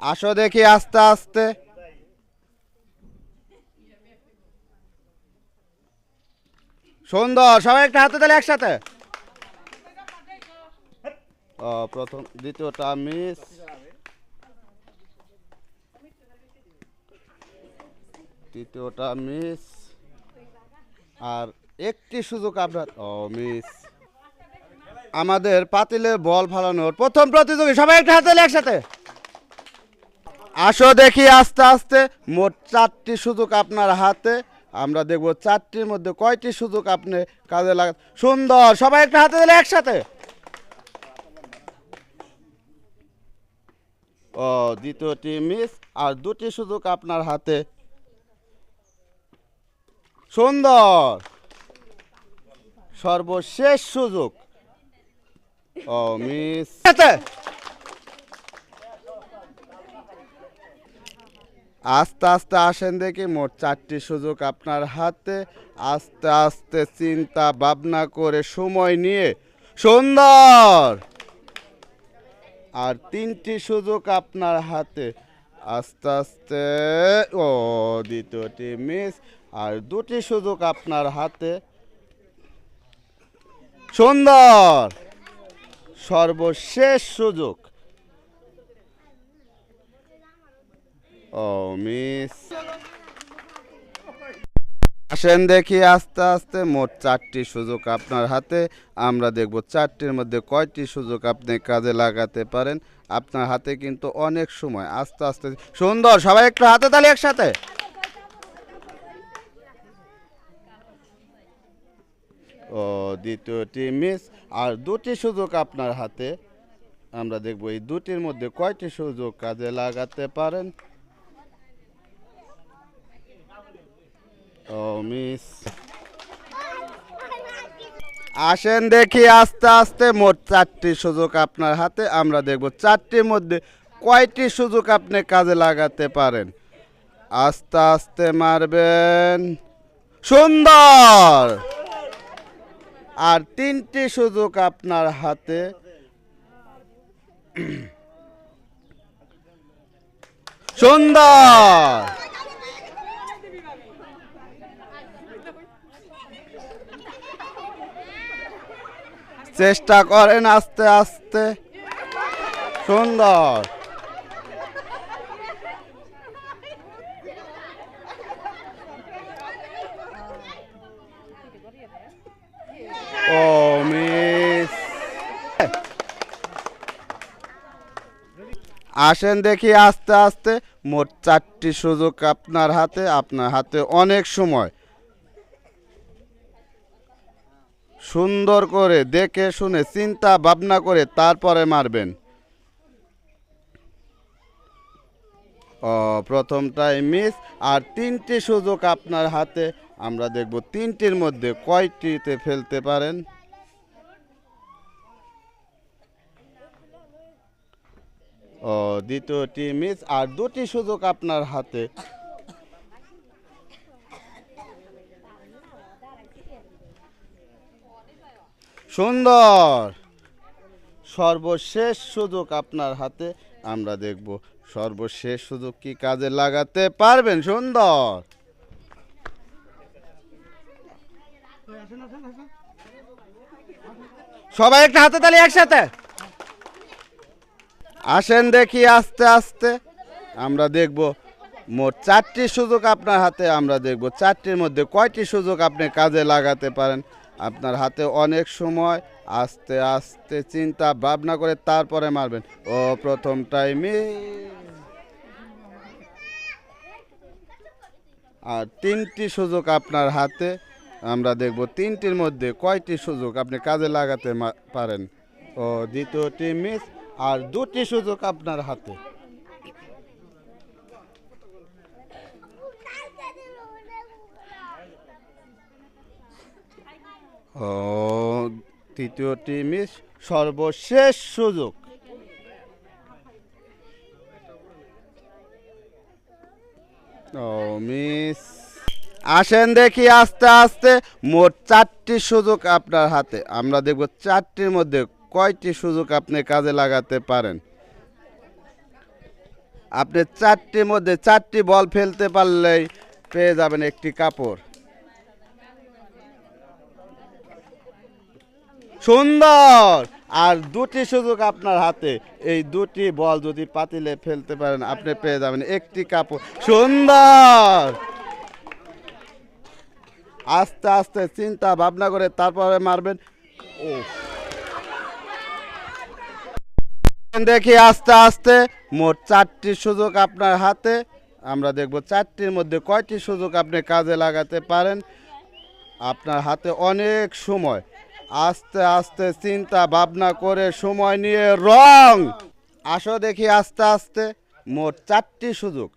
আসো দেখি আস্তে আস্তে। সুন্দর, সবাই একটা হাতে তাহলে একসাথে। প্রথম দ্বিতীয়টা মিস, তৃতীয়টা মিস, আর একটি সুযোগ আপনার মিস। আমাদের পাতিলে বল ফালানোর প্রথম প্রতিযোগী, সবাই একটা হাতে তাহলে একসাথে। আসো দেখি আস্তে আস্তে। মোট 4টি সুযোগ আপনার হাতে। আমরা দেখব 4টির মধ্যে কয়টি সুযোগ আপনি কাজে লাগা। সুন্দর, সবাই একটা হাতে দিলে একসাথে। দ্বিতীয়টি মিস, আর 2টি সুযোগ আপনার হাতে। সুন্দর, সর্বশেষ সুযোগ। মিস। আস্তে আস্তে আসেন দেখি। মোট 4টি সুযোগ আপনার হাতে। আস্তে আস্তে চিন্তা ভাবনা করে সময় নিয়ে। সুন্দর, আর 3টি সুযোগ আপনার হাতে। আস্তে আস্তে। দ্বিতীয়টি মিস, আর 2টি সুযোগ আপনার হাতে। সুন্দর, সর্বশেষ সুযোগ। মিস। আসেন দেখি আস্তে আস্তে। মোট 4টি সুযোগ আপনার হাতে। আমরা দেখব 4টির মধ্যে কয়টি সুযোগ আপনি কাজে লাগাতে পারেন। আপনার হাতে কিন্তু অনেক সময়। আস্তে আস্তে। সুন্দর, সবাই একটু হাতে তালি একসাথে। দ্বিতীয়টি মিস, আর 2টি সুযোগ আপনার হাতে। আমরা দেখব এই 2টির মধ্যে কয়টি সুযোগ কাজে লাগাতে পারেন। মিস। আসেন দেখি আস্তে আস্তে। মোট 4টি সুযোগ আপনার হাতে। আমরা দেখব 4টির মধ্যে কয়টি সুযোগ আপনি কাজে লাগাতে পারেন। আস্তে আস্তে মারবেন। সুন্দর, আর 3টি সুযোগ আপনার হাতে। সুন্দর, চেষ্টা করেন আস্তে আস্তে। সুন্দর, মিস। আসেন দেখি আস্তে আস্তে। মোট 4টি সুযোগ আপনার হাতে। আপনার হাতে অনেক সময়। সুন্দর করে দেখে শুনে চিন্তা ভাবনা করে তারপরে মারবেন। প্রথমটাই মিস, আর 3টি সুযোগ আপনার হাতে। আমরা দেখব 3টির মধ্যে কয়টিতে ফেলতে পারেন। দ্বিতীয়টি মিস, আর 2টি সুযোগ আপনার হাতে। সুন্দর, সর্বশেষ সুযোগ আপনার হাতে। আমরা দেখব সর্বশেষ সুযোগ কি কাজে লাগাতে পারবেন। সুন্দর, সবাই একটা হাতে তালি একসাথে। আসেন দেখি আস্তে আস্তে। আমরা দেখব মোট 4টি সুযোগ আপনার হাতে। আমরা দেখব 4টির মধ্যে কয়টি সুযোগ আপনি কাজে লাগাতে পারেন। আপনার হাতে অনেক সময়। আস্তে আস্তে চিন্তা ভাবনা করে তারপরে মারবেন। প্রথম টাইমে, আর 3টি সুযোগ আপনার হাতে। আমরা দেখব 3টির মধ্যে কয়টি সুযোগ আপনি কাজে লাগাতে পারেন। দ্বিতীয়টি মিস, আর 2টি সুযোগ আপনার হাতে। তৃতীয়টি মিস, সর্বশেষ সুযোগ। মিস। আসেন দেখি আস্তে আস্তে। মোট 4টি সুযোগ আপনার হাতে। আমরা দেখব 4টির মধ্যে কয়টি সুযোগ আপনি কাজে লাগাতে পারেন। আপনি চারটির মধ্যে চারটি বল ফেলতে পারলেই পেয়ে যাবেন একটি কাপড়। সুন্দর। আর দুটি সুযোগ আপনার হাতে, এই দুটি বল যদি পাতিলে ফেলতে পারেন আপনি পেয়ে যাবেন একটি কাপড়। সুন্দর। আস্তে আস্তে চিন্তা ভাবনা করে তারপরে মারবেন। ও দেখি আস্তে আস্তে মোট চারটি সুযোগ আপনার হাতে। আমরা দেখব চারটির মধ্যে কয়টি সুযোগ আপনি কাজে লাগাতে পারেন। আপনার হাতে অনেক সময়, আস্তে আস্তে চিন্তা ভাবনা করে সময় নিয়ে রং। আসো দেখি আস্তে আস্তে মোট চারটি সুযোগ,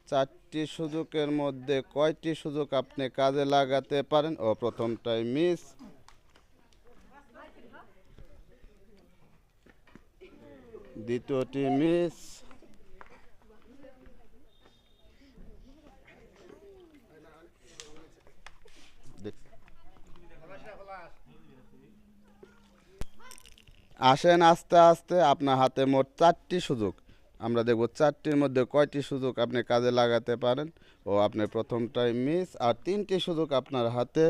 চারটি সুযোগের মধ্যে কয়টি সুযোগ আপনি কাজে লাগাতে পারেন। ও প্রথমটাই মিস, দ্বিতীয়টি মিস, আসেন আস্তে আস্তে আপনার হাতে মোট চারটি সুযোগ। আমরা দেখব চারটির মধ্যে কয়টি সুযোগ আপনি কাজে লাগাতে পারেন। ও আপনি প্রথমটাই মিস, আর তিনটি সুযোগ আপনার হাতে।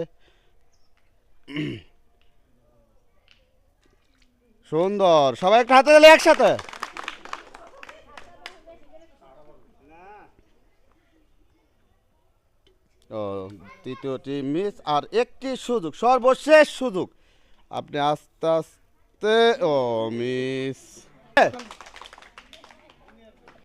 সুন্দর। সবাই একটু হাতে গেলে একসাথে। ও তৃতীয়টি মিস, আর একটি সুযোগ, সর্বশেষ সুযোগ। আপনি আস্তে আস্তে ও মিস।